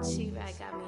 She-Rag got me.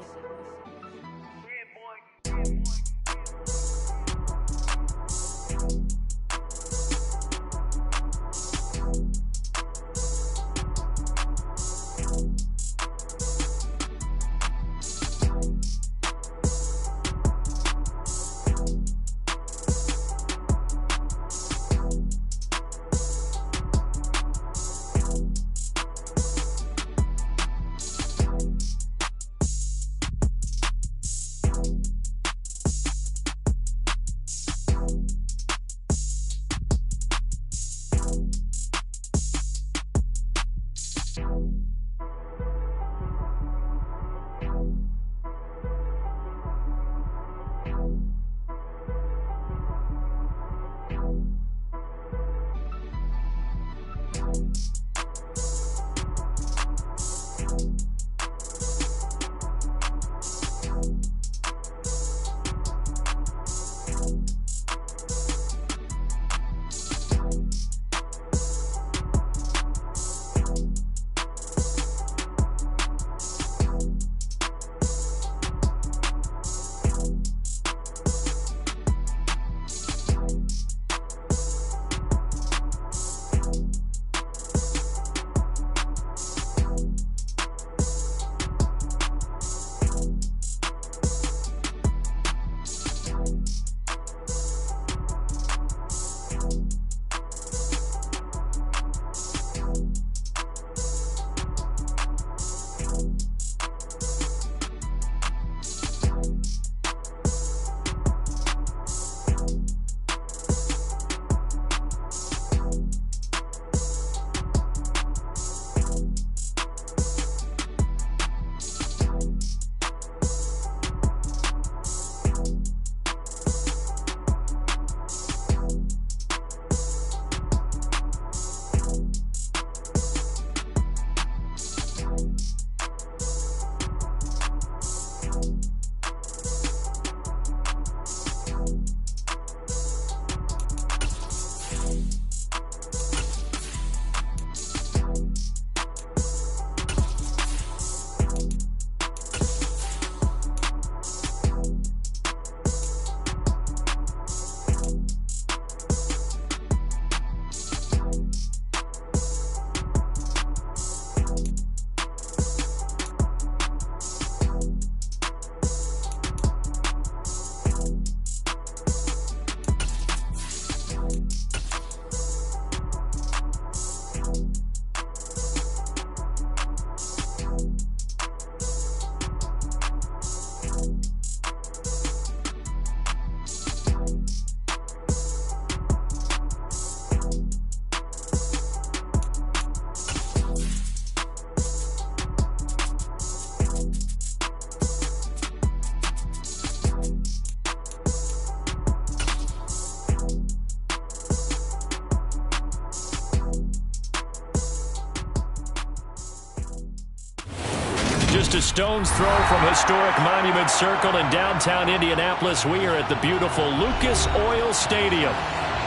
Just a stone's throw from historic Monument Circle in downtown Indianapolis. We are at the beautiful Lucas Oil Stadium.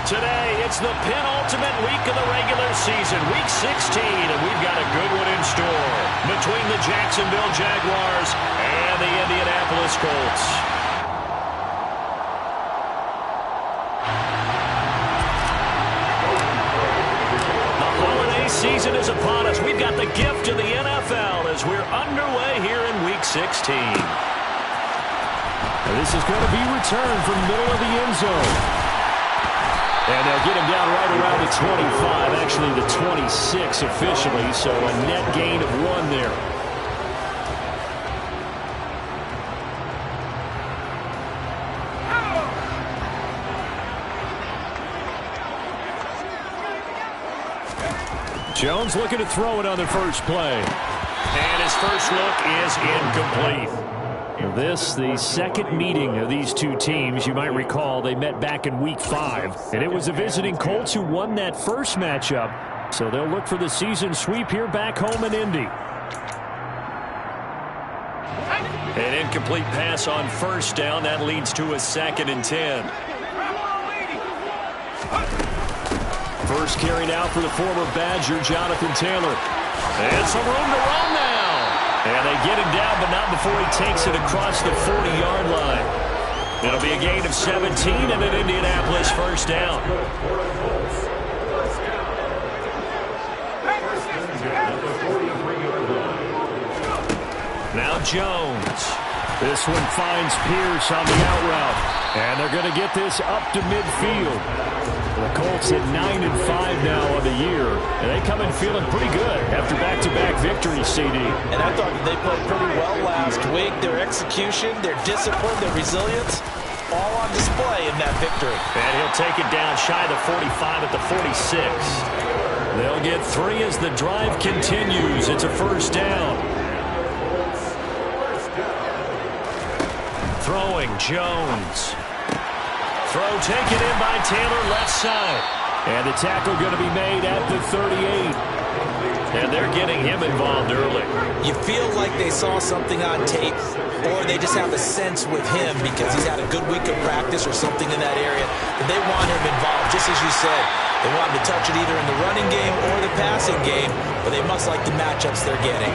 Today, it's the penultimate week of the regular season, week 16, and we've got a good one in store between the Jacksonville Jaguars and the Indianapolis Colts. Season is upon us. We've got the gift of the NFL as we're underway here in Week 16. And this is going to be returned from the middle of the end zone. And they'll get him down right around the 25, actually the 26 officially, so a net gain of 1 there. Jones looking to throw it on the first play. And his first look is incomplete. This, the second meeting of these two teams. You might recall they met back in Week 5. And it was the visiting Colts who won that first matchup. So they'll look for the season sweep here back home in Indy. An incomplete pass on first down. That leads to a 2nd and 10. First carry now for the former Badger, Jonathan Taylor. And some room to run now. And they get him down, but not before he takes it across the 40-yard line. It'll be a gain of 17 and an Indianapolis first down. Now Jones. This one finds Pierce on the out route. And they're going to get this up to midfield. The Colts at 9-5 now on the year. And they come in feeling pretty good after back-to-back victories, CD. And I thought that they played pretty well last week. Their execution, their discipline, their resilience, all on display in that victory. And he'll take it down shy of the 45 at the 46. They'll get 3 as the drive continues. It's a first down. Throwing, Jones. Throw taken in by Taylor, left side. And the tackle going to be made at the 38. And they're getting him involved early. You feel like they saw something on tape, or they just have a sense with him because he's had a good week of practice or something in that area, that they want him involved, just as you said. They want him to touch it either in the running game or the passing game, but they must like the matchups they're getting.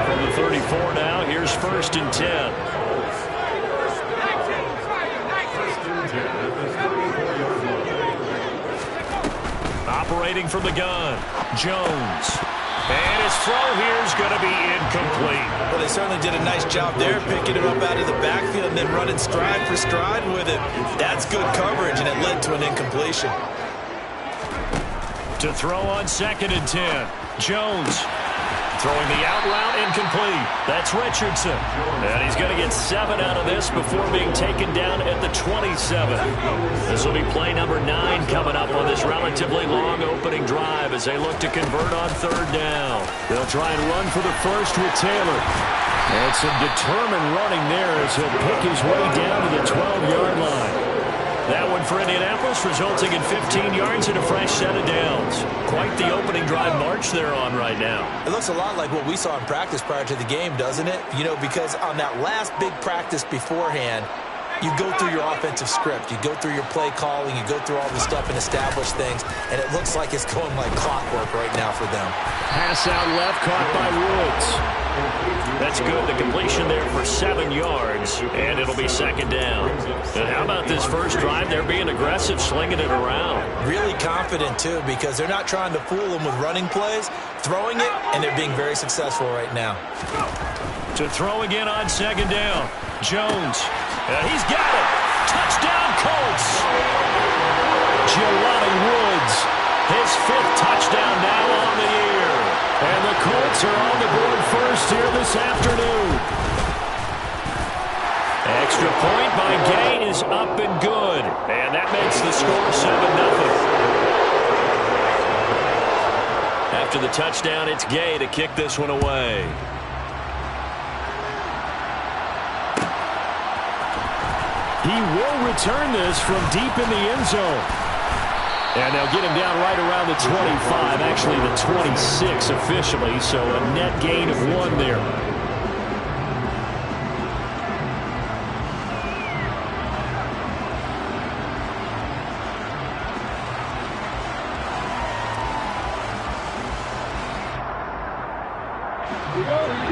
From the 34 now, here's 1st and 10. Operating from the gun, Jones. And his throw here is going to be incomplete. Well, they certainly did a nice job there, picking him up out of the backfield and then running stride for stride with it. That's good coverage, and it led to an incompletion. To throw on 2nd and 10, Jones. Throwing the out route, incomplete. That's Richardson. And he's going to get 7 out of this before being taken down at the 27. This will be play number 9 coming up on this relatively long opening drive as they look to convert on 3rd down. They'll try and run for the first with Taylor. And some determined running there as he'll pick his way down to the 12-yard line. That one for Indianapolis, resulting in 15 yards and a fresh set of downs. Quite the opening drive march they're on right now. It looks a lot like what we saw in practice prior to the game, doesn't it? You know, because on that last big practice beforehand, you go through your offensive script. You go through your play calling. You go through all this stuff and establish things. And it looks like it's going like clockwork right now for them. Pass out left, caught by Woods. That's good. The completion there for 7 yards, and it'll be 2nd down. And how about this first drive? They're being aggressive, slinging it around. Really confident, too, because they're not trying to fool them with running plays, throwing it, and they're being very successful right now. To throw again on 2nd down. Jones. He's got it. Touchdown, Colts. Jelani Woods. His 5th touchdown now on the year. And the Colts are on the board first here this afternoon. Extra point by Gay is up and good. And that makes the score 7-0. After the touchdown, it's Gay to kick this one away. He will return this from deep in the end zone. And they'll get him down right around the 25, actually the 26 officially, so a net gain of 1 there.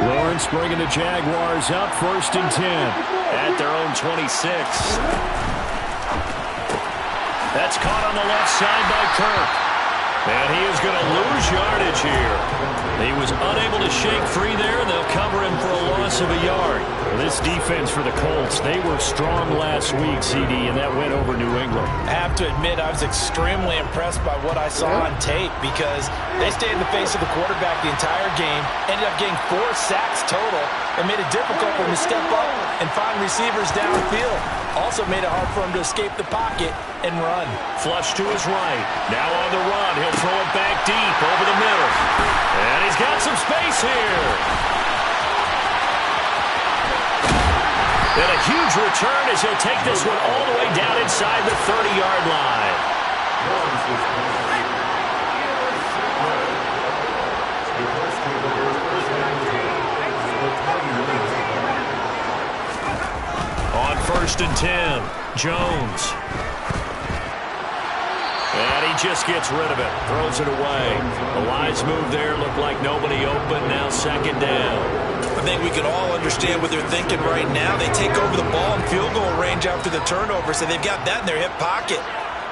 Lawrence bringing the Jaguars up, 1st and 10. At their own 26. That's caught on the left side by Kirk. And he is going to lose yardage here. He was unable to shake free there, and they'll cover him for a loss of a yard. This defense for the Colts, they were strong last week, CD, and that went over New England. I have to admit, I was extremely impressed by what I saw on tape because they stayed in the face of the quarterback the entire game, ended up getting 4 sacks total, and made it difficult for him to step up and find receivers downfield. Also made it hard for him to escape the pocket and run. Flush to his right. Now on the run. He'll throw it back deep over the middle. And he's got some space here. And a huge return as he'll take this one all the way down inside the 30-yard line. On 1st and 10, Jones. And he just gets rid of it. Throws it away. A wise move there. Looked like nobody open. Now second down. I think we can all understand what they're thinking right now. They take over the ball in field goal range after the turnover, so they've got that in their hip pocket.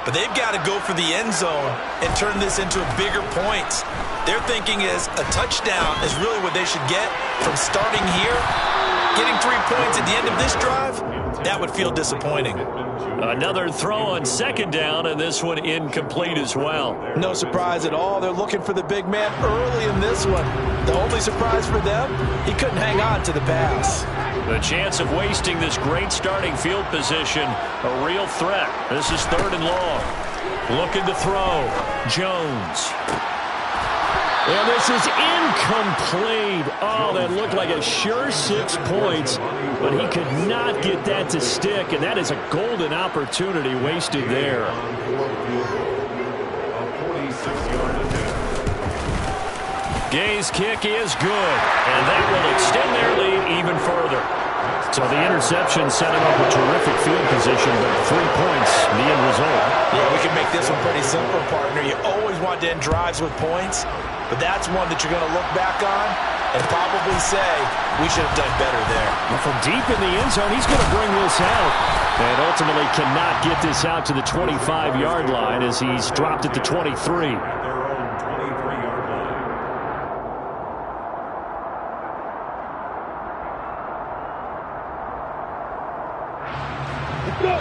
But they've got to go for the end zone and turn this into a bigger points. Their thinking is a touchdown is really what they should get from starting here. Getting 3 points at the end of this drive, that would feel disappointing. Another throw on second down, and this one incomplete as well. No surprise at all. They're looking for the big man early in this one. The only surprise for them, he couldn't hang on to the pass. The chance of wasting this great starting field position, a real threat. This is 3rd and long. Looking to throw. Jones. And this is incomplete. Oh, that looked like a sure 6 points, but he could not get that to stick, and that is a golden opportunity wasted there. Gay's kick is good, and that will extend their lead even further. So the interception set him up with terrific field position, but 3 points, the end result. Yeah, we can make this one pretty simple, partner. You always want to end drives with points, but that's one that you're going to look back on and probably say, we should have done better there. Well, from deep in the end zone, he's going to bring this out. And ultimately cannot get this out to the 25-yard line as he's dropped at the 23.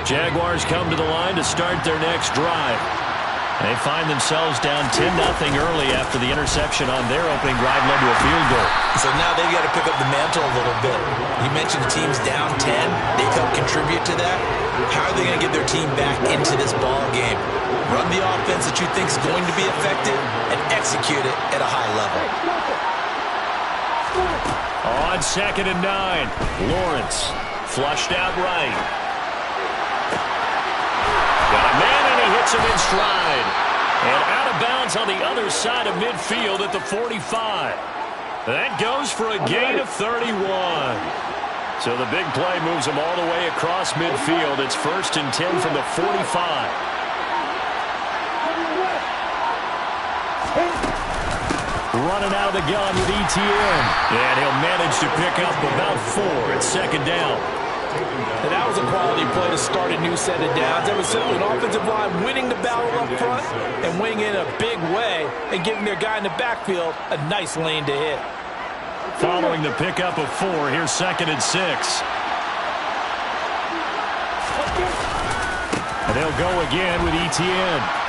Jaguars come to the line to start their next drive. They find themselves down 10-0 early after the interception on their opening drive led to a field goal. So now they've got to pick up the mantle a little bit. You mentioned the team's down 10. They've helped contribute to that. How are they going to get their team back into this ball game? Run the offense that you think is going to be effective and execute it at a high level. On 2nd and 9, Lawrence flushed out right. Got a man, and he hits him in stride. And out of bounds on the other side of midfield at the 45. That goes for a gain of 31. So the big play moves him all the way across midfield. It's 1st and 10 from the 45. Running out of the gun with ETN. And he'll manage to pick up about 4 at 2nd down. And that was a quality play to start a new set of downs. That was simply an offensive line winning the battle up front and winning in a big way and giving their guy in the backfield a nice lane to hit. Following the pickup of 4, here's 2nd and 6. And they'll go again with ETN.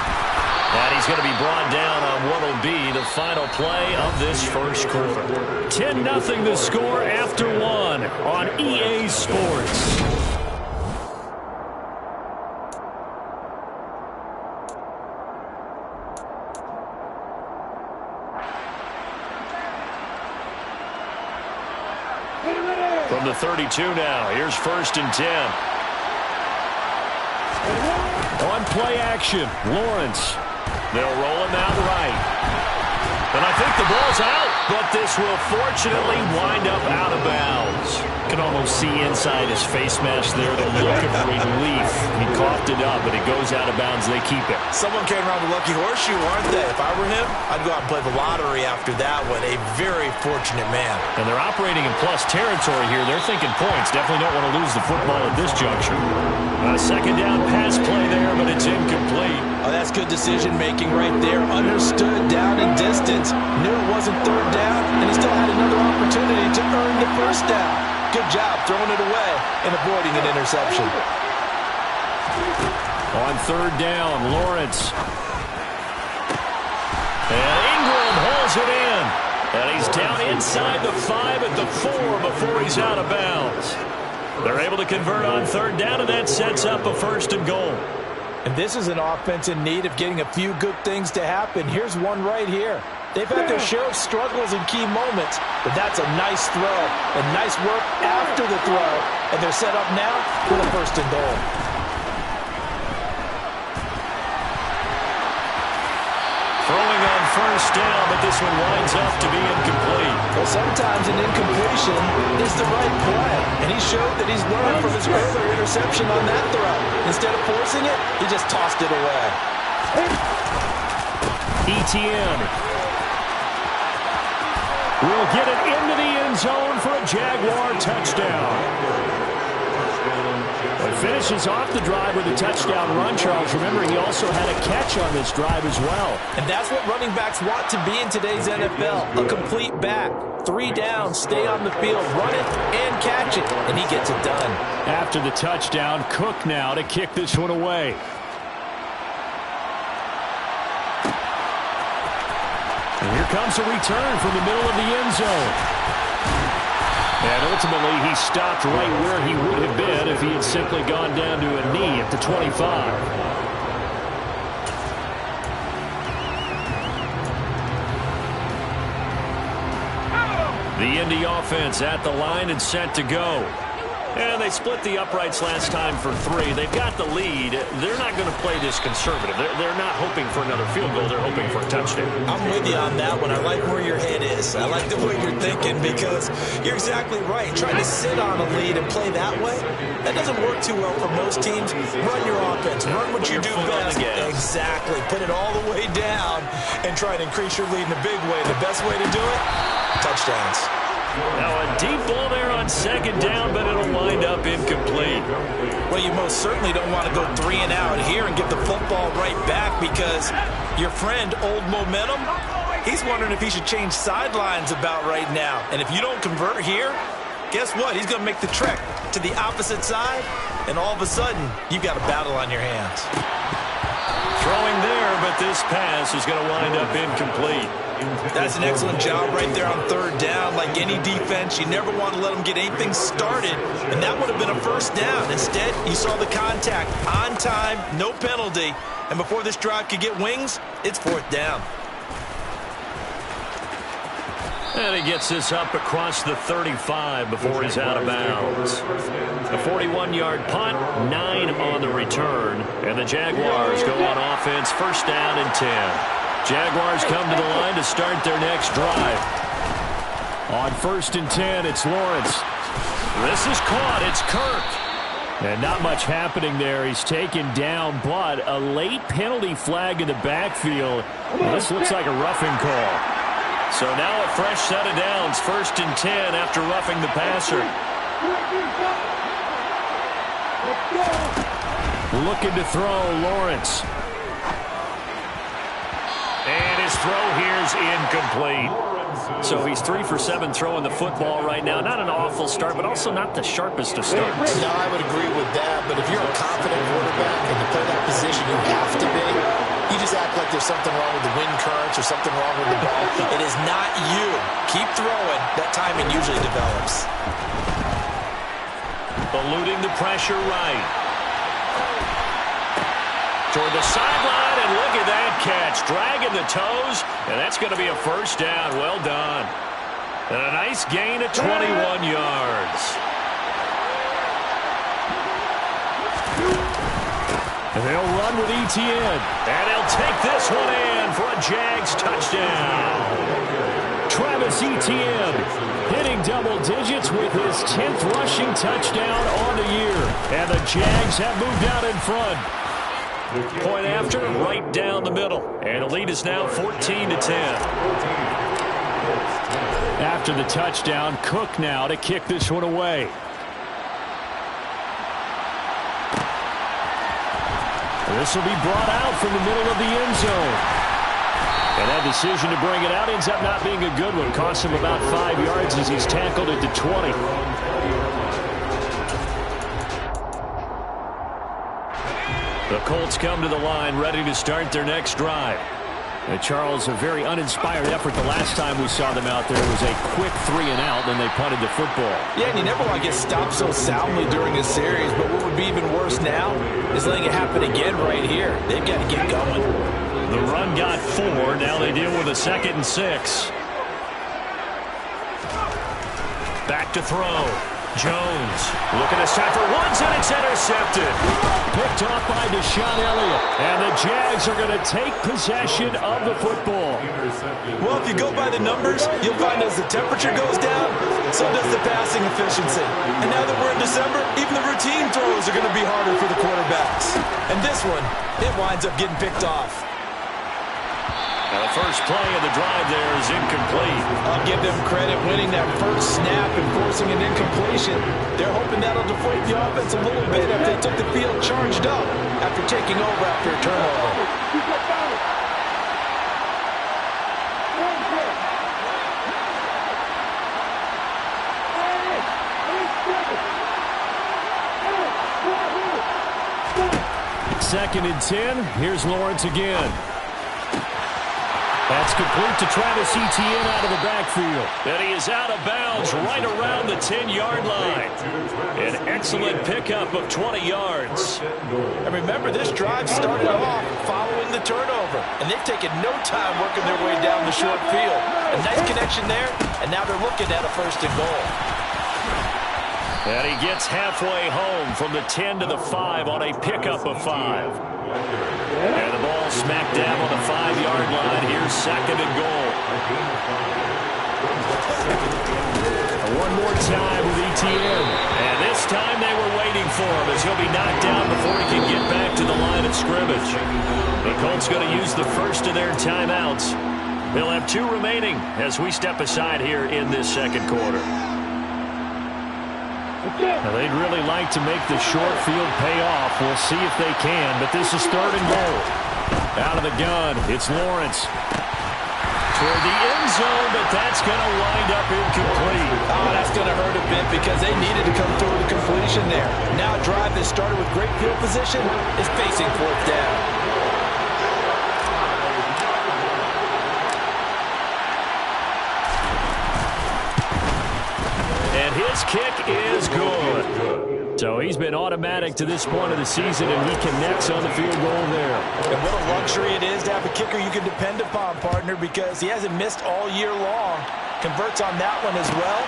And he's going to be brought down on what will be the final play of this first quarter. 10-0 the score after 1 on EA Sports. From the 32 now, here's 1st and 10. On play action, Lawrence. They'll roll him out right. And I think the ball's out, but this will fortunately wind up out of bounds. You can almost see inside his face mask there the look of relief. He coughed it up, but it goes out of bounds. They keep it. Someone came around the lucky horseshoe, aren't they? If I were him, I'd go out and play the lottery after that one. A very fortunate man. And they're operating in plus territory here. They're thinking points. Definitely don't want to lose the football at this juncture. A 2nd down pass play there, but it's incomplete. Oh, that's good decision-making right there. Understood down and distance. Knew it wasn't 3rd down, and he still had another opportunity to earn the 1st down. Good job throwing it away and avoiding an interception. On 3rd down, Lawrence. And Ingram holds it in. And he's down inside the 5 at the 4 before he's out of bounds. They're able to convert on 3rd down, and that sets up a 1st and goal. And this is an offense in need of getting a few good things to happen. Here's one right here. They've had their share of struggles in key moments, but that's a nice throw and nice work after the throw. And they're set up now for the 1st and goal. Throwing on 1st down, but this one winds up to be incomplete. Well, sometimes an incompletion is the right play. And he showed that he's learned from his earlier interception on that throw. Instead of forcing it, he just tossed it away. Etienne will get it into the end zone for a Jaguar touchdown. He finishes off the drive with a touchdown run, Charles. Remember, he also had a catch on this drive as well. And that's what running backs want to be in today's NFL, a complete back. 3 down, stay on the field, run it, and catch it, and he gets it done. After the touchdown, Cook now to kick this one away. And here comes a return from the middle of the end zone. And ultimately, he stopped right where he would have been if he had simply gone down to a knee at the 25. The Indy offense at the line and set to go. And they split the uprights last time for 3. They've got the lead. They're not going to play this conservative. They're not hoping for another field goal. They're hoping for a touchdown. I'm with you on that one. I like where your head is. I like the way you're thinking because you're exactly right. Trying to sit on a lead and play that way, that doesn't work too well for most teams. Run your offense. Run what you do best. Exactly. Put it all the way down and try to increase your lead in a big way. The best way to do it, touchdowns. Now a deep ball there on second down, but it'll wind up incomplete. Well, you most certainly don't want to go 3 and out here and get the football right back because your friend, Old Momentum, he's wondering if he should change sidelines about right now. And if you don't convert here, guess what? He's going to make the trek to the opposite side, and all of a sudden, you've got a battle on your hands. Throwing there, but this pass is going to wind up incomplete. That's an excellent job right there on 3rd down. Like any defense, you never want to let them get anything started, and that would have been a first down. Instead, you saw the contact on time, no penalty, and before this drive could get wings, it's 4th down. And he gets this up across the 35 before he's out of bounds. A 41-yard punt, 9 on the return, and the Jaguars go on offense, 1st down and 10. Jaguars come to the line to start their next drive. On 1st and 10, it's Lawrence. This is caught. It's Kirk. And not much happening there. He's taken down, but a late penalty flag in the backfield. This looks like a roughing call. So now a fresh set of downs, 1st and 10 after roughing the passer. Looking to throw, Lawrence. And his throw here is incomplete. So he's 3 for 7 throwing the football right now. Not an awful start, but also not the sharpest of starts. No, I would agree with that. But if you're a confident quarterback and you play that position, you have to be. You just act like there's something wrong with the wind currents or something wrong with the ball. It is not you. Keep throwing. That timing usually develops. Eluding the pressure right. Toward the sideline, and look at that catch. Dragging the toes, and that's going to be a 1st down. Well done. And a nice gain of 21 yards. And they'll run with Etienne. And he'll take this one in for a Jags touchdown. Travis Etienne hitting double digits with his 10th rushing touchdown on the year. And the Jags have moved out in front. Point after, right down the middle. And the lead is now 14 to 10. After the touchdown, Cook now to kick this one away. This will be brought out from the middle of the end zone. And that decision to bring it out ends up not being a good one. Costs him about 5 yards as he's tackled at the 20. The Colts come to the line ready to start their next drive. And Charles, a very uninspired effort. The last time we saw them out there was a quick 3 and out, then they punted the football. Yeah, and you never want to get stopped so soundly during a series, but what would be even worse now is letting it happen again right here. They've got to get going. The run got 4. Now they deal with a 2nd and 6. Back to throw. Jones looking to set for once, and it's intercepted. Picked off by Deshaun Elliott. And the Jags are going to take possession of the football. Well, if you go by the numbers, you'll find as the temperature goes down, So does the passing efficiency. And now that we're in December, even the routine throws are going to be harder for the quarterbacks. And this one, it winds up getting picked off. Now the first play of the drive there is incomplete. I'll give them credit winning that first snap and forcing an incompletion. They're hoping that'll deflate the offense a little bit if they took the field charged up after taking over after a turnover. Second and 10. Here's Lawrence again. That's complete to Travis Etienne out of the backfield. And he is out of bounds right around the 10-yard line. An excellent pickup of 20 yards. And remember, this drive started off following the turnover. And they've taken no time working their way down the short field. A nice connection there, and now they're looking at a first and goal. And he gets halfway home from the 10 to the 5 on a pickup of 5. And the ball smack dab on the 5-yard line. Here's second and goal. One more time with Etienne. And this time they were waiting for him as he'll be knocked down before he can get back to the line of scrimmage. The Colts going to use the first of their timeouts. They'll have 2 remaining as we step aside here in this second quarter. Now, they'd really like to make the short field pay off. We'll see if they can, but this is third and goal. Out of the gun, it's Lawrence. Toward the end zone, but that's going to wind up incomplete. Oh, that's going to hurt a bit because they needed to come through with a completion there. Now a drive that started with great field position is facing fourth down. His kick is good. So he's been automatic to this point of the season, and he connects on the field goal there. And what a luxury it is to have a kicker you can depend upon, partner, because he hasn't missed all year long. Converts on that one as well.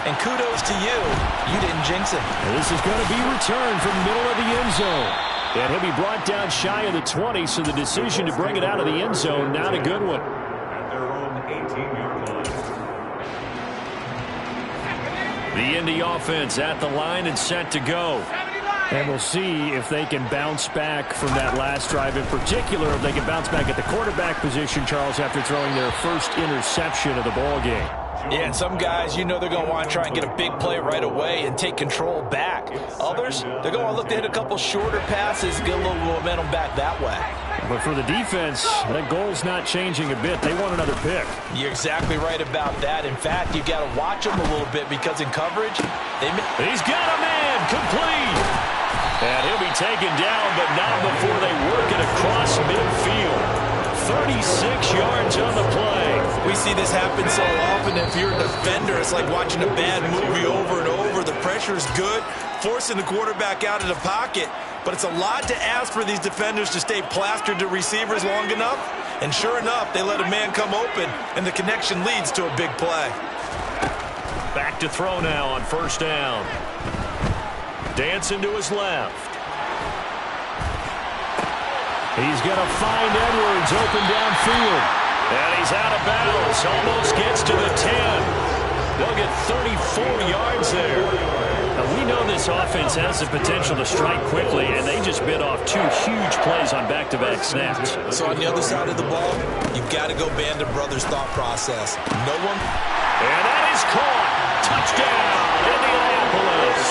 And kudos to you. You didn't jinx him. And this is going to be returned from the middle of the end zone. And he'll be brought down shy of the 20, so the decision to bring it out of the end zone, not a good one. The Indy offense at the line and set to go. And we'll see if they can bounce back from that last drive. In particular, if they can bounce back at the quarterback position, Charles, after throwing their first interception of the ball game. Yeah, and some guys, you know they're going to want to try and get a big play right away and take control back. Others, they're going to look to hit a couple shorter passes, get a little momentum back that way. But for the defense, that goal's not changing a bit. They want another pick. You're exactly right about that. In fact, you've got to watch them a little bit because in coverage, he's got a man complete. And he'll be taken down, but not before they work it across midfield. 36 yards on the play. We see this happen so often. If you're a defender, it's like watching a bad movie over and over. The pressure is good, forcing the quarterback out of the pocket. But it's a lot to ask for these defenders to stay plastered to receivers long enough. And sure enough, they let a man come open, and the connection leads to a big play. Back to throw now on first down. Dancing to his left. He's going to find Edwards open downfield. And he's out of bounds. Almost gets to the 10. They'll get 34 yards there. Now, we know this offense has the potential to strike quickly, and they just bit off 2 huge plays on back-to-back snaps. So on the other side of the ball, you've got to go Band of Brothers thought process. No one. And that is caught. Touchdown, Indianapolis.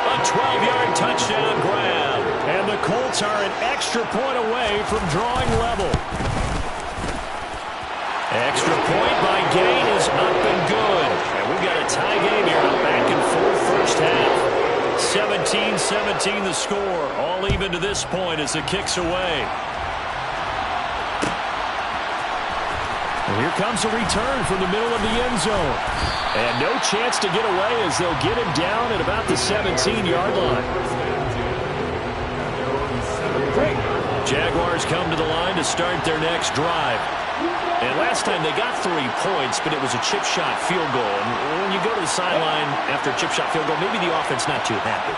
A 12-yard touchdown grab. And the Colts are an extra point away from drawing level. Extra point by Gain is up and good. And we've got a tie game here, back and forth first half. 17-17 the score. All even to this point as the kick's away. And here comes a return from the middle of the end zone. And no chance to get away as they'll get him down at about the 17-yard line. Jaguars come to the line to start their next drive. And last time they got 3 points, but it was a chip shot field goal. And when you go to the sideline after a chip shot field goal, maybe the offense not too happy.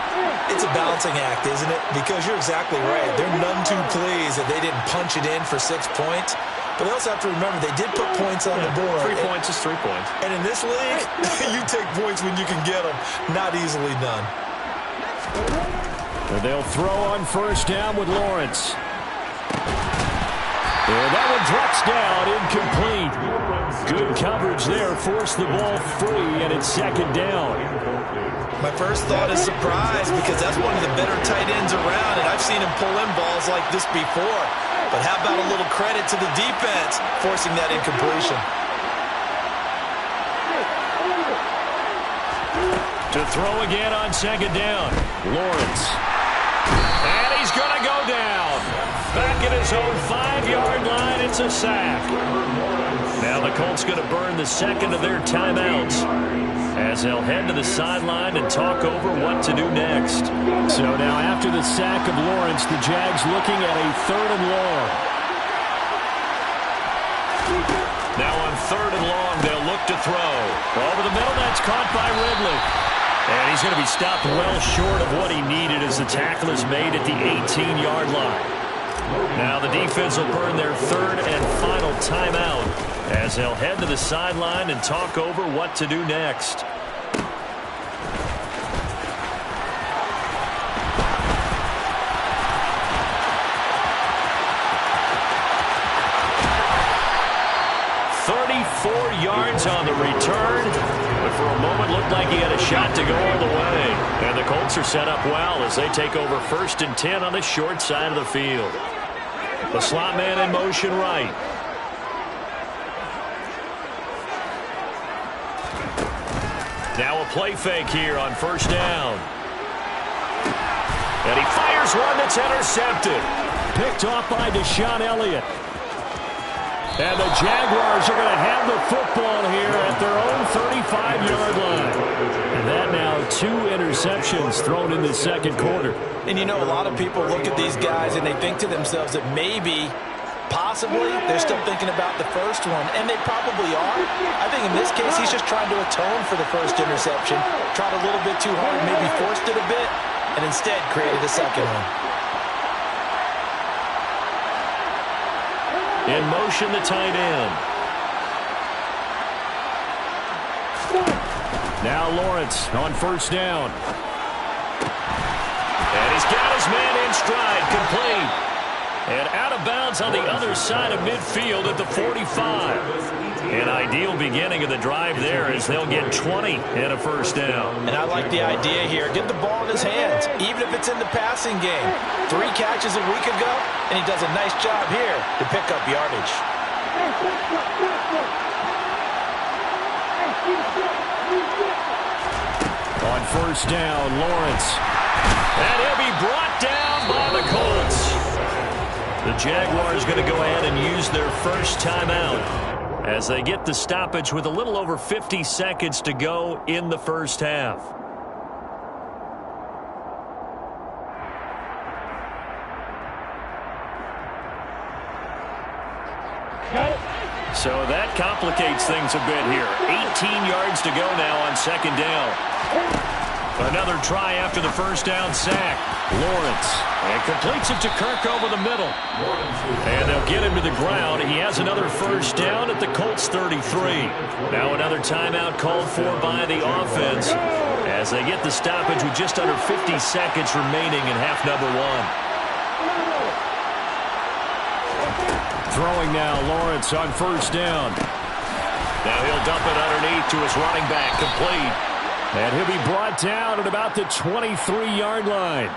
It's a balancing act, isn't it? Because you're exactly right. They're none too pleased that they didn't punch it in for 6 points. But they also have to remember they did put points on the board. 3 points is 3 points. And in this league, you take points when you can get them. Not easily done. And they'll throw on first down with Lawrence. And that one drops down, incomplete. Good coverage there, forced the ball free, and it's second down. My first thought is surprise because that's one of the better tight ends around, and I've seen him pull in balls like this before. But how about a little credit to the defense forcing that incompletion? To throw again on second down, Lawrence. And he's going to go down. Back at his own 5-yard line, it's a sack. Now the Colts going to burn the second of their timeouts as they'll head to the sideline and talk over what to do next. So now after the sack of Lawrence, the Jags looking at a 3rd and long. Now on 3rd and long, they'll look to throw. Over the middle, that's caught by Ridley. And he's going to be stopped well short of what he needed as the tackle is made at the 18-yard line. Now the defense will burn their 3rd and final timeout as they'll head to the sideline and talk over what to do next. Yards on the return, but for a moment looked like he had a shot to go all the way. And the Colts are set up well as they take over 1st and 10 on the short side of the field. The slot man in motion right. Now a play fake here on first down. And he fires one that's intercepted. Picked off by Deshaun Elliott. And the Jaguars are going to have the football here at their own 35-yard line. And that now 2 interceptions thrown in the second quarter. And you know, a lot of people look at these guys and they think to themselves that maybe, possibly, they're still thinking about the first one. And they probably are. I think in this case, he's just trying to atone for the first interception. Tried a little bit too hard, maybe forced it a bit, and instead created a second one. In motion, the tight end. Now Lawrence on first down. And he's got his man in stride, complete. And out of bounds on the other side of midfield at the 45. An ideal beginning of the drive there as they'll get 20 and a first down. And I like the idea here. Get the ball in his hands, even if it's in the passing game. 3 catches a week ago, and he does a nice job here to pick up yardage. On first down, Lawrence. And he'll be brought down by the Colts. The Jaguars going to go ahead and use their first timeout as they get the stoppage with a little over 50 seconds to go in the first half. So that complicates things a bit here. 18 yards to go now on second down. Another try after the first down sack. Lawrence. And completes it to Kirk over the middle. And they'll get him to the ground. He has another first down at the Colts 33. Now another timeout called for by the offense as they get the stoppage with just under 50 seconds remaining in half number 1. Throwing now, Lawrence on first down. Now he'll dump it underneath to his running back, complete. And he'll be brought down at about the 23-yard line.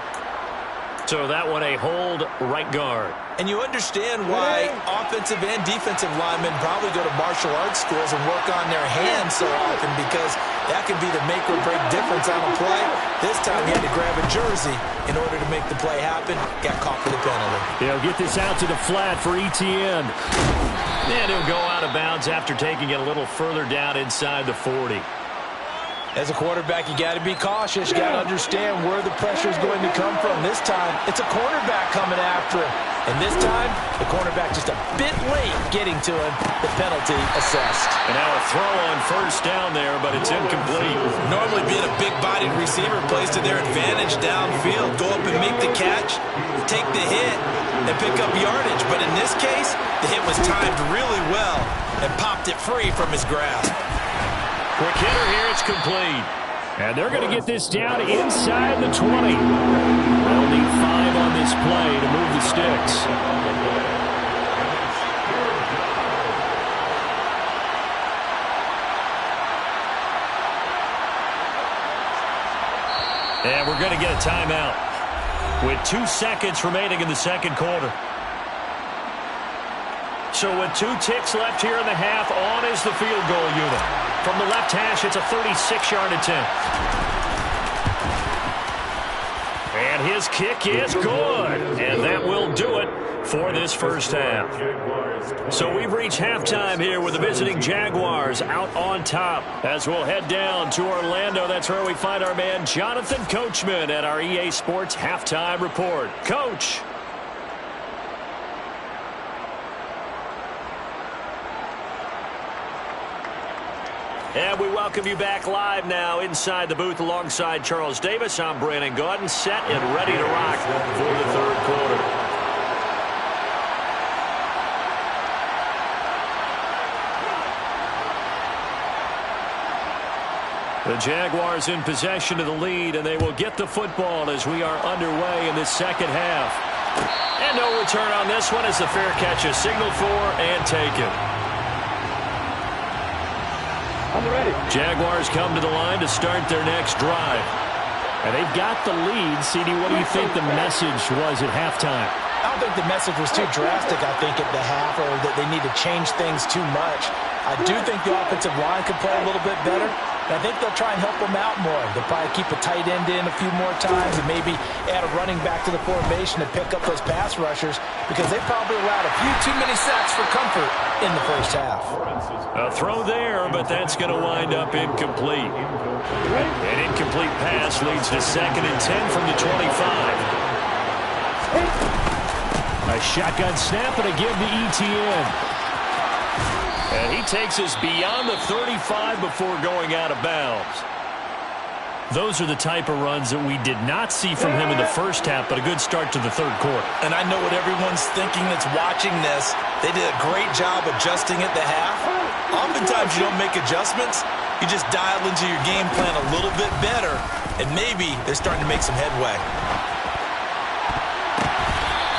So that one a hold right guard. And you understand why offensive and defensive linemen probably go to martial arts schools and work on their hands so often, because that can be the make or break difference on a play. This time he had to grab a jersey in order to make the play happen. Got caught for the penalty. They'll get this out to the flat for ETN. And he'll go out of bounds after taking it a little further down inside the 40. As a quarterback, you got to be cautious. You got to understand where the pressure is going to come from. This time, it's a cornerback coming after him. And this time, the cornerback just a bit late getting to him. The penalty assessed. And now a throw on first down there, but it's incomplete. Normally being a big-bodied receiver plays to their advantage downfield. Go up and make the catch, take the hit, and pick up yardage. But in this case, the hit was timed really well and popped it free from his grasp. Quick hitter here, it's complete. And they're going to get this down inside the 20. They'll need 5 on this play to move the sticks. And we're going to get a timeout with 2 seconds remaining in the second quarter. So with 2 ticks left here in the half, on is the field goal unit. From the left hash, it's a 36-yard attempt. And his kick is good. And that will do it for this first half. So we've reached halftime here with the visiting Jaguars out on top. As we'll head down to Orlando, that's where we find our man Jonathan Coachman at our EA Sports Halftime Report. Coach. And we welcome you back live now inside the booth alongside Charles Davis. I'm Brandon Gaudin, set and ready to rock for the third quarter. The Jaguars in possession of the lead, and they will get the football as we are underway in this second half. And no return on this one as the fair catch is signaled for and taken. Jaguars come to the line to start their next drive. And they've got the lead. CD, what do you think the message was at halftime? I don't think the message was too drastic, I think, at the half, or that they need to change things too much. I do think the offensive line could play a little bit better. And I think they'll try and help them out more. They'll probably keep a tight end in a few more times and maybe add a running back to the formation to pick up those pass rushers because they probably allowed a few too many sacks for comfort in the first half. A throw there, but that's going to wind up incomplete. An incomplete pass leads to 2nd and 10 from the 25. A shotgun snap and a give to ETN. And he takes us beyond the 35 before going out of bounds. Those are the type of runs that we did not see from him in the first half, but a good start to the third quarter. And I know what everyone's thinking that's watching this. They did a great job adjusting at the half. Oftentimes you don't make adjustments. You just dial into your game plan a little bit better, and maybe they're starting to make some headway.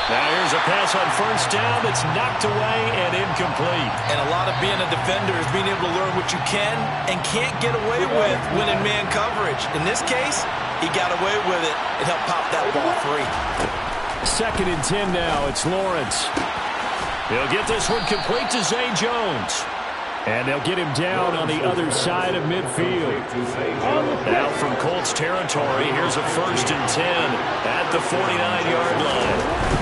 Now here's a pass on first down that's knocked away and incomplete. And a lot of being a defender is being able to learn what you can and can't get away with when in man coverage. In this case, he got away with it and helped pop that ball free. 2nd and 10 now. It's Lawrence. He'll get this one complete to Zay Jones. And they'll get him down on the other side of midfield. Now from Colts territory, here's a 1st and 10 at the 49-yard line.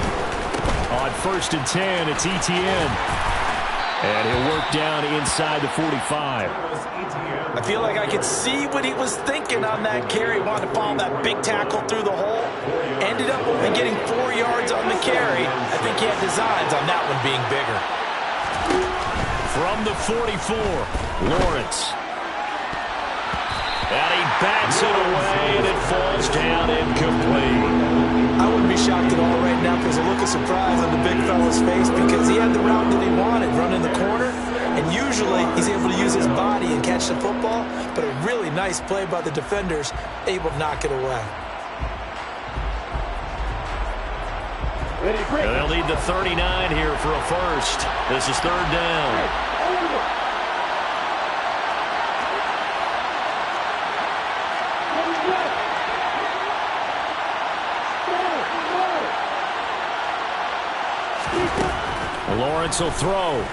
On 1st and 10, it's ETN. And he'll work down inside the 45. I feel like I could see what he was thinking on that carry. Wanted to follow that big tackle through the hole. Ended up only getting 4 yards on the carry. I think he had designs on that one being bigger. From the 44, Lawrence. And he bats it away, and it falls down incomplete. I wouldn't be shocked at all right now because a look of surprise on the big fella's face because he had the route that he wanted, running the corner, and usually he's able to use his body and catch the football, but a really nice play by the defenders, able to knock it away. And they'll need the 39 here for a first. This is 3rd down. Lawrence will throw.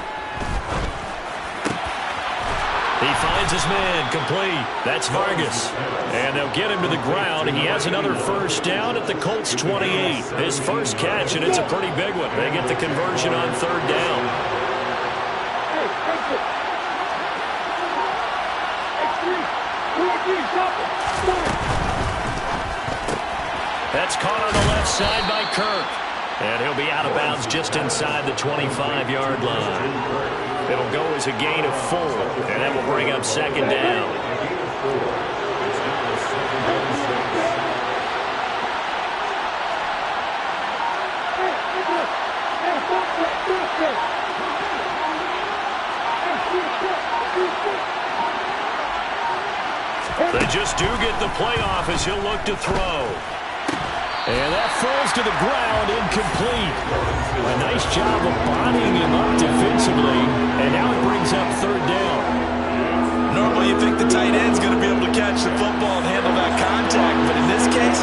He finds his man complete. That's Vargas. And they'll get him to the ground. He has another first down at the Colts 28. His first catch, and it's a pretty big one. They get the conversion on 3rd down. That's caught on the left side by Kirk. And he'll be out of bounds just inside the 25-yard line. It'll go as a gain of 4, and that will bring up second down. They just do get the playoff as he'll look to throw. And that falls to the ground, incomplete. A nice job of bodying him up defensively, and now it brings up third down. Normally you think the tight end's going to be able to catch the football and handle that contact, but in this case,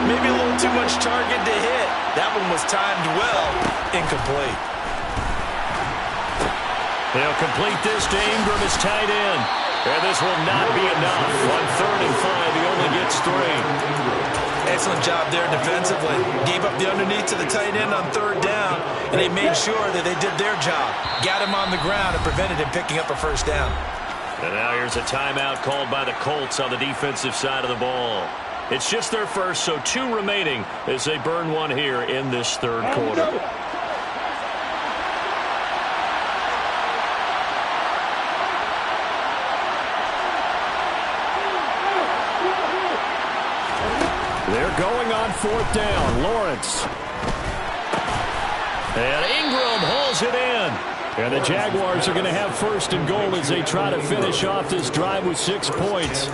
maybe a little too much target to hit. That one was timed well, incomplete. They'll complete this to Ingram as tight end. And this will not be enough. On 3rd and 5, he only gets 3. Excellent job there defensively. Gave up the underneath to the tight end on 3rd down, and they made sure that they did their job. Got him on the ground and prevented him picking up a first down. And now here's a timeout called by the Colts on the defensive side of the ball. It's just their first, so 2 remaining as they burn one here in this 3rd quarter. They're going on 4th down. Lawrence. And Ingram hauls it in. And the Jaguars are going to have 1st and goal as they try to finish off this drive with 6 points.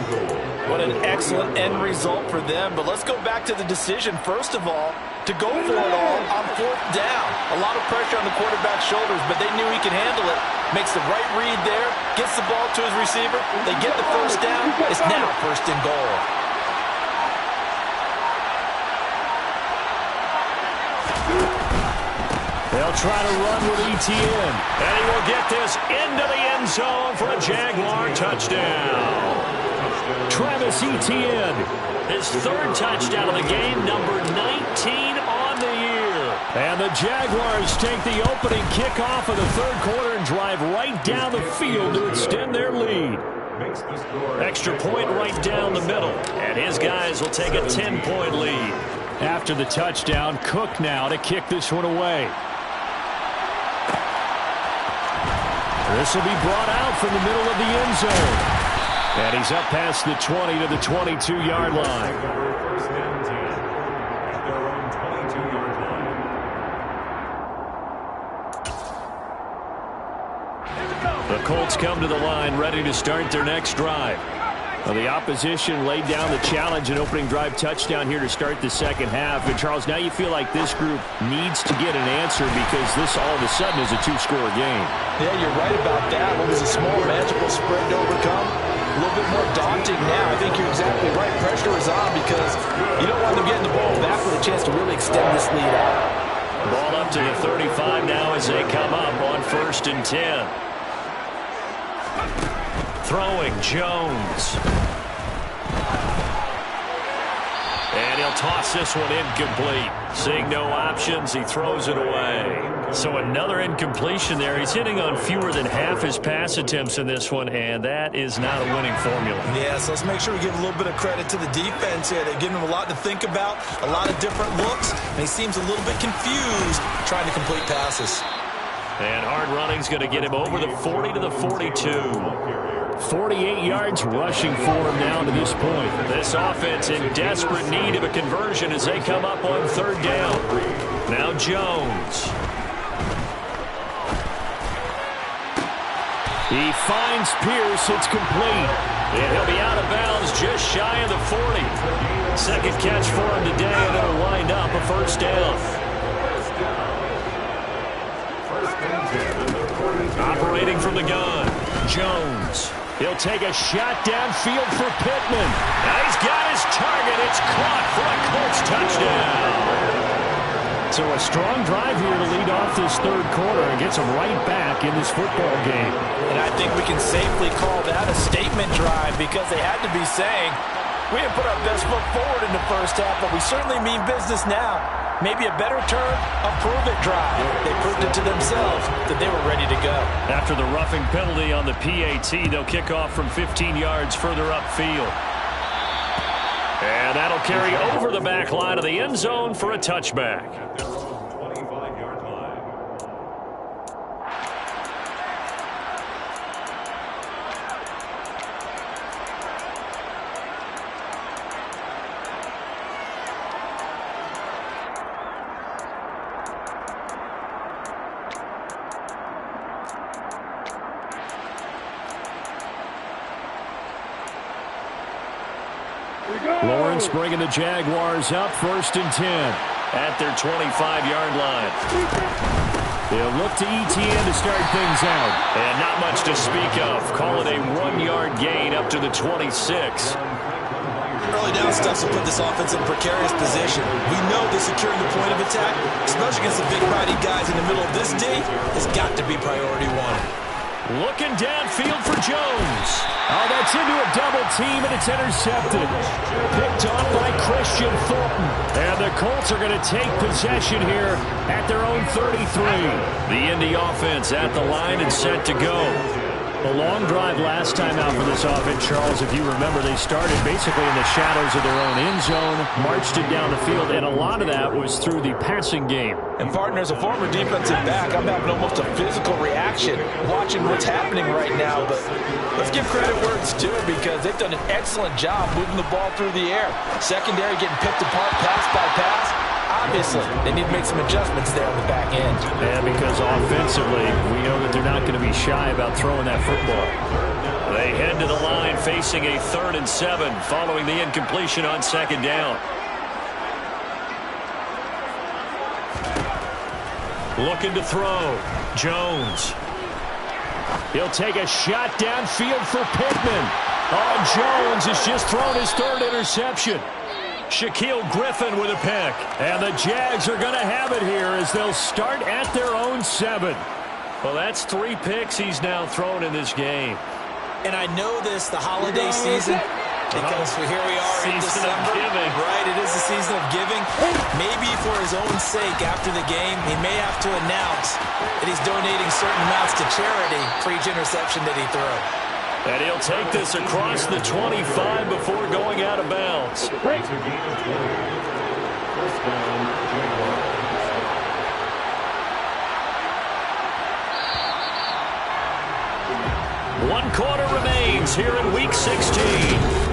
What an excellent end result for them. But let's go back to the decision, first of all, to go for it all on 4th down. A lot of pressure on the quarterback's shoulders, but they knew he could handle it. Makes the right read there, gets the ball to his receiver. They get the first down. It's now 1st and goal. They'll try to run with ETN. And he will get this into the end zone for a Jaguar touchdown. Travis Etienne. His 3rd touchdown of the game, number 19 on the year. And the Jaguars take the opening kickoff of the 3rd quarter and drive right down the field to extend their lead. Extra point right down the middle. And his guys will take a 10-point lead. After the touchdown, Cook now to kick this one away. This will be brought out from the middle of the end zone. And he's up past the 20 to the 22-yard line. The Colts come to the line ready to start their next drive. Well, the opposition laid down the challenge and opening drive touchdown here to start the second half. And, Charles, now you feel like this group needs to get an answer because this all of a sudden is a 2-score game. Yeah, you're right about that. What was a small, manageable spread to overcome? A little bit more daunting now. I think you're exactly right. Pressure is on because you don't want them getting the ball back with a chance to really extend this lead out. Ball up to the 35 now as they come up on 1st and 10. Throwing Jones. And he'll toss this one incomplete. Seeing no options, he throws it away. So another incompletion there. He's hitting on fewer than half his pass attempts in this one, and that is not a winning formula. Yeah, so let's make sure we give a little bit of credit to the defense here. They've given him a lot to think about, a lot of different looks, and he seems a little bit confused trying to complete passes. And hard running's going to get him over the 40 to the 42. 48 yards rushing for him now to this point. This offense in desperate need of a conversion as they come up on 3rd down. Now Jones. He finds Pierce. It's complete. And he'll be out of bounds just shy of the 40. Second catch for him today, and it'll wind up a first down. Operating from the gun, Jones. He'll take a shot downfield for Pittman. Now he's got his target. It's caught for a Colts touchdown. So a strong drive here to lead off this 3rd quarter and gets them right back in this football game. And I think we can safely call that a statement drive because they had to be saying, we didn't put our best foot forward in the first half, but we certainly mean business now. Maybe a better term, a prove-it drive. They proved it to themselves that they were ready to go. After the roughing penalty on the PAT, they'll kick off from 15 yards further upfield. And that'll carry over the back line of the end zone for a touchback. Lawrence bringing the Jaguars up 1st and 10. At their 25-yard line. They'll look to ETN to start things out. And not much to speak of. Call it a 1-yard gain up to the 26. Early down stuff will put this offense in a precarious position. We know that securing the point of attack, especially against the big body guys in the middle of this D, has got to be priority one. Looking downfield for Jones. Oh, that's into a double team, and it's intercepted. Picked off by Christian Fulton. And the Colts are going to take possession here at their own 33. The Indy offense at the line and set to go. A long drive last time out for this offense, Charles. If you remember, they started basically in the shadows of their own end zone, marched it down the field, and a lot of that was through the passing game. And partner, as a former defensive back, I'm having almost a physical reaction watching what's happening right now. But let's give credit where it's due, because they've done an excellent job moving the ball through the air. Secondary getting picked apart pass by pass. Obviously, they need to make some adjustments there on the back end. And because offensively, we know that they're not going to be shy about throwing that football. They head to the line facing a 3rd and 7 following the incompletion on 2nd down. Looking to throw. Jones. He'll take a shot downfield for Pittman. Oh, Jones has just thrown his 3rd interception. Shaquille Griffin with a pick. And the Jags are going to have it here as they'll start at their own 7. Well, that's 3 picks he's now thrown in this game. And I know this, the holiday season, because here we are in December. Right, it is the season of giving. Maybe for his own sake, after the game, he may have to announce that he's donating certain amounts to charity for each interception that he throws. And he'll take this across the 25 before going out of bounds. One quarter remains here in Week 16.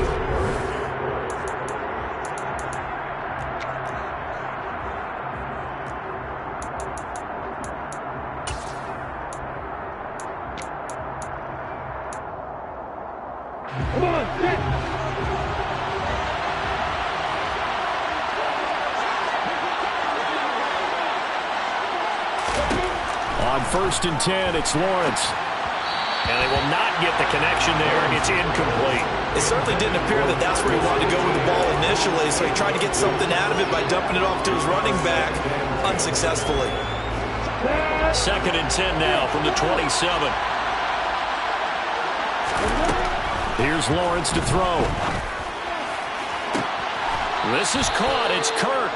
On 1st and 10, it's Lawrence. And they will not get the connection there. It's incomplete. It certainly didn't appear that that's where he wanted to go with the ball initially, so he tried to get something out of it by dumping it off to his running back unsuccessfully. 2nd and 10 now from the 27. Here's Lawrence to throw. This is caught. It's Kirk.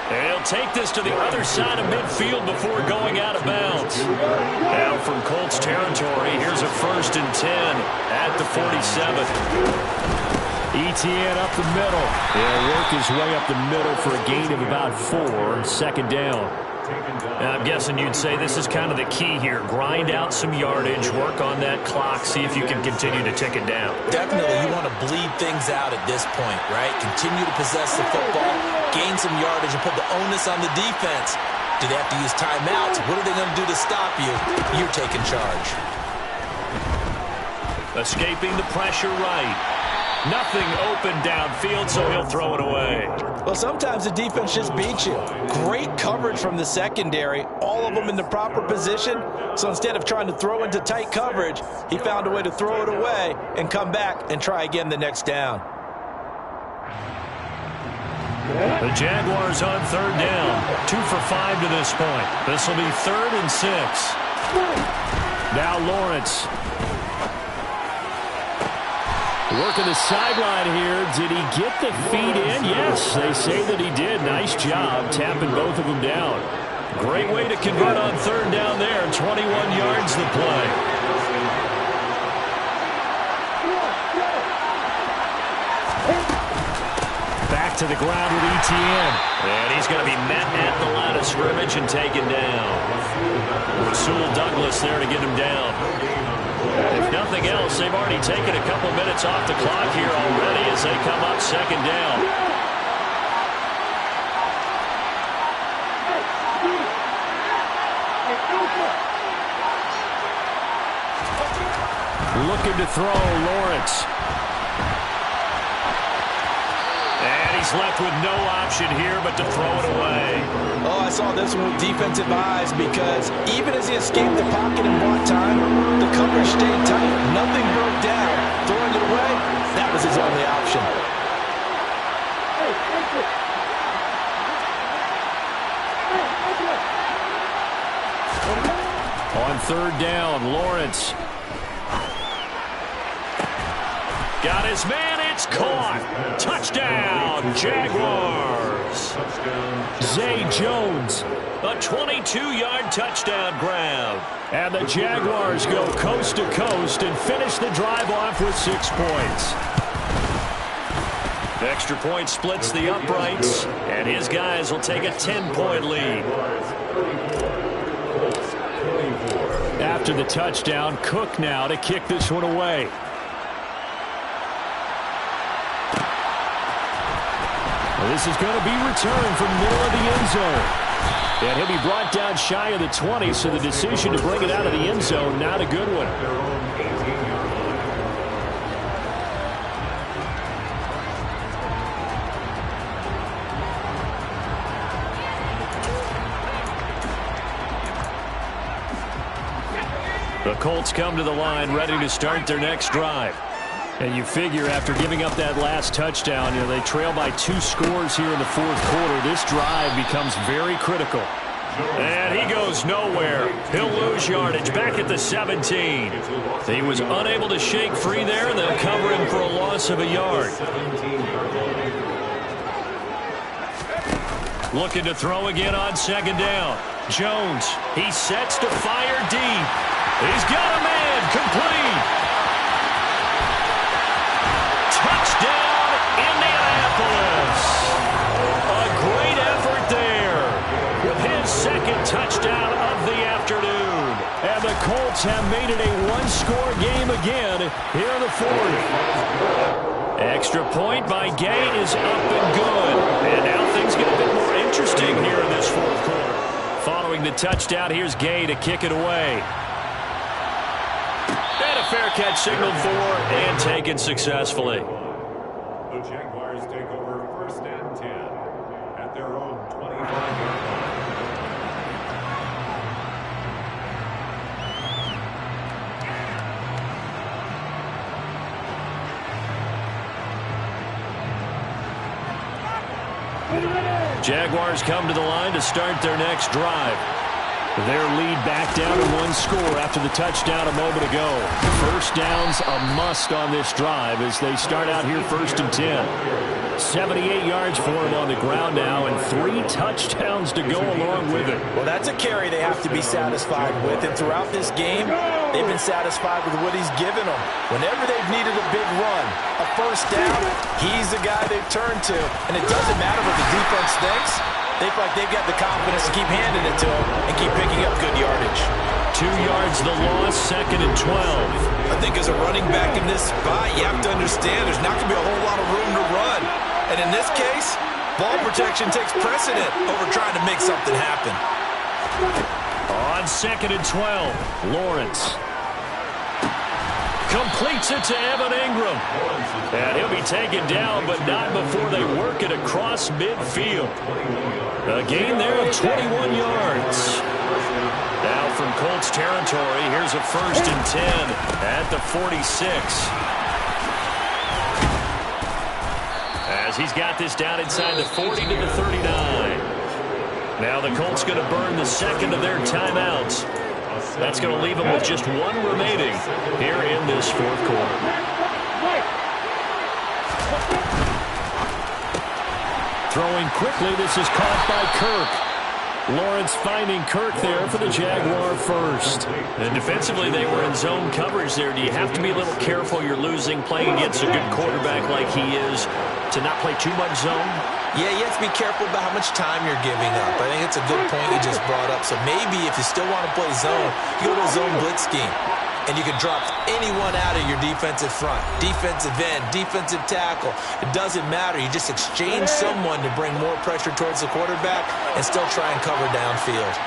And he'll take this to the other side of midfield before going out of bounds. Now from Colts territory, here's a 1st and 10 at the 47. ETN up the middle. He'll work his way up the middle for a gain of about 4. 2nd down. Now, I'm guessing you'd say this is kind of the key here. Grind out some yardage, work on that clock, see if you can continue to tick it down. Definitely, you want to bleed things out at this point, right? Continue to possess the football, gain some yardage, and put the onus on the defense. Do they have to use timeouts? What are they going to do to stop you? You're taking charge. Escaping the pressure right. Nothing open downfield, so he'll throw it away. Well, sometimes the defense just beats you. Great coverage from the secondary, all of them in the proper position. So instead of trying to throw into tight coverage, he found a way to throw it away and come back and try again the next down. The Jaguars on 3rd down. 2 for 5 to this point. This will be 3rd and 6. Now Lawrence. Working the sideline here. Did he get the feet in? Yes, they say that he did. Nice job tapping both of them down. Great way to convert on 3rd down there. 21 yards the play. to the ground with ETN. And he's going to be met at the line of scrimmage and taken down. Rasul Douglas there to get him down. If nothing else, they've already taken a couple minutes off the clock here already as they come up second down. Looking to throw, Lawrence. And he's left with no option here but to throw it away. Oh, I saw this one with defensive eyes because even as he escaped the pocket and bought time, the coverage stayed tight. Nothing broke down. Throwing it away, that was his only option. On third down, Lawrence. Got his man, it's caught. Touchdown, Jaguars. Zay Jones. A 22-yard touchdown grab. And the Jaguars go coast to coast and finish the drive off with 6 points. Extra point splits the uprights, and his guys will take a 10-point lead. After the touchdown, Cook now to kick this one away. Well, this is going to be returned from the middle of the end zone. And he'll be brought down shy of the 20, so the decision to bring it out of the end zone, not a good one. The Colts come to the line ready to start their next drive. And you figure after giving up that last touchdown, they trail by 2 scores here in the fourth quarter. This drive becomes very critical. And he goes nowhere. He'll lose yardage back at the 17. He was unable to shake free there, and they'll cover him for a loss of a yard. Looking to throw again on second down. Jones, he sets to fire deep. He's got a man, complete. Touchdown, Indianapolis. A great effort there with his second touchdown of the afternoon. And the Colts have made it a one-score game again here in the fourth. Extra point by Gay is up and good. And now things get a bit more interesting here in this fourth quarter. Following the touchdown, here's Gay to kick it away. And a fair catch signaled for and taken successfully. The Jaguars take over 1st and 10 at their own 25-yard line. Jaguars come to the line to start their next drive. Their lead back down to 1 score after the touchdown a moment ago. First down's a must on this drive as they start out here 1st and 10. 78 yards for him on the ground now and 3 touchdowns to go along with it. Well, that's a carry they have to be satisfied with. And throughout this game, they've been satisfied with what he's given them. Whenever they've needed a big run, a first down, he's the guy they've turned to. And it doesn't matter what the defense thinks. They feel like they've got the confidence to keep handing it to him and keep picking up good yardage. 2 yards the loss, 2nd and 12. I think as a running back in this spot, you have to understand there's not going to be a whole lot of room to run. And in this case, ball protection takes precedent over trying to make something happen. On 2nd and 12, Lawrence completes it to Evan Ingram. And he'll be taken down, but not before they work it across midfield. A gain there of 21 yards. Now from Colts territory, here's a 1st and 10 at the 46. As he's got this down inside the 40 to the 39. Now the Colts going to burn the 2nd of their timeouts. That's going to leave them with just 1 remaining here in this fourth quarter. Throwing quickly, this is caught by Kirk. Lawrence finding Kirk there for the Jaguar first. And defensively, they were in zone coverage there. Do you have to be a little careful? You're losing playing against a good quarterback like he is. to not play too much zone? Yeah, you have to be careful about how much time you're giving up. I think it's a good point you just brought up. So maybe if you still want to play zone, you go to a zone blitz scheme. And you can drop anyone out of your defensive front. Defensive end, defensive tackle. It doesn't matter. You just exchange someone to bring more pressure towards the quarterback and still try and cover downfield.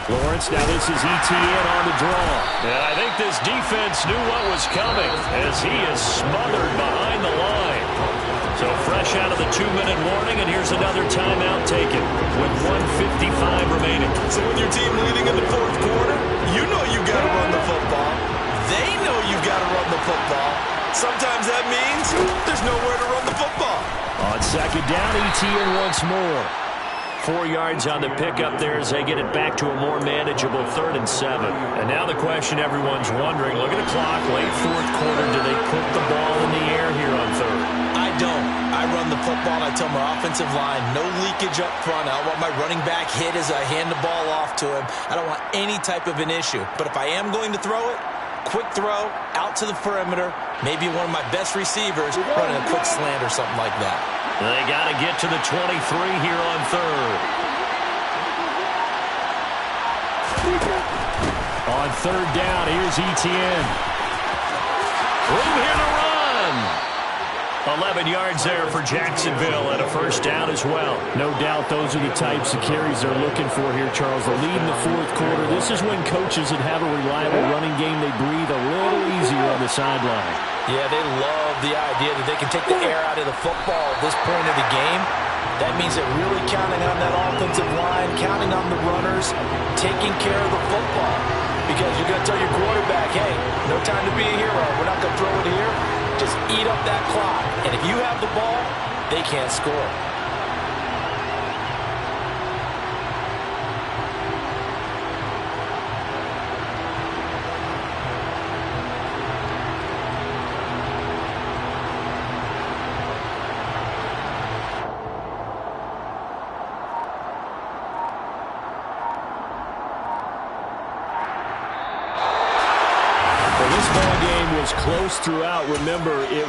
Lawrence, now this is ETN on the draw. And I think this defense knew what was coming as he is smothered behind the line. So fresh out of the 2-minute warning, and here's another timeout taken with 1:55 remaining. So when your team leading in the fourth quarter, you know you got to run the football. They know you got to run the football. Sometimes that means there's nowhere to run the football. On second down, ETN once more. 4 yards on the pickup there as they get it back to a more manageable 3rd and 7. And now the question everyone's wondering, look at the clock, late fourth quarter, do they put the ball in the air here on 3rd? I don't. I run the football, and I tell my offensive line, no leakage up front. I don't want my running back hit as I hand the ball off to him. I don't want any type of an issue. But if I am going to throw it, quick throw, out to the perimeter, maybe one of my best receivers running a quick slant or something like that. They got to get to the 23 here on 3rd. On 3rd down, here's ETN. Room here to run. 11 yards there for Jacksonville and a first down as well. No doubt those are the types of carries they're looking for here, Charles. They're leading the fourth quarter. This is when coaches that have a reliable running game, they breathe a little easier on the sideline. Yeah, they love the idea that they can take the air out of the football at this point of the game. That means they're really counting on that offensive line, counting on the runners, taking care of the football. Because you're going to tell your quarterback, hey, no time to be a hero. We're not going to throw it here. Just eat up that clock. And if you have the ball, they can't score. Well, this ball game was close throughout. Remember, it